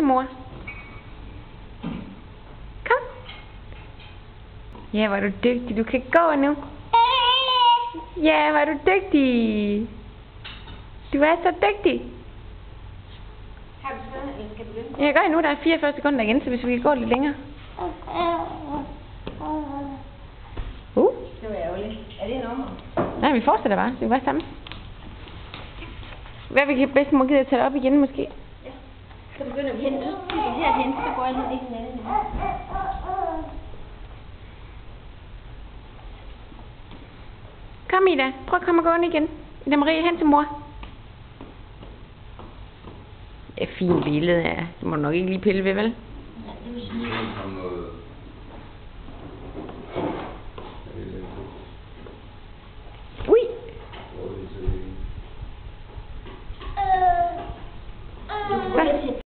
til mor. Kom. Ja, hvor er du dygtig. Du kan gå nu. Ja, hvor er du dygtig. Du er så dygtig. Har du sådan, eller skal du løbe? Jeg gør nu, der er 44 sekunder igen, så hvis vi kan gå lidt længere. Det var ærgerligt. Er det en nummer? Nej, vi fortsætter bare. Det er bare sammen. Hvad vi kan bedst må gider tage op igen, måske? Ja. Så begynder vi hente. Så herhen, så går jeg ned i den anden. Kom Ida, prøv at komme og gå ind igen. Ida Marie, hen til mor. Det er fint billede, ja. Det må du nok ikke lige pille ved, vel? Ja, det vil sige.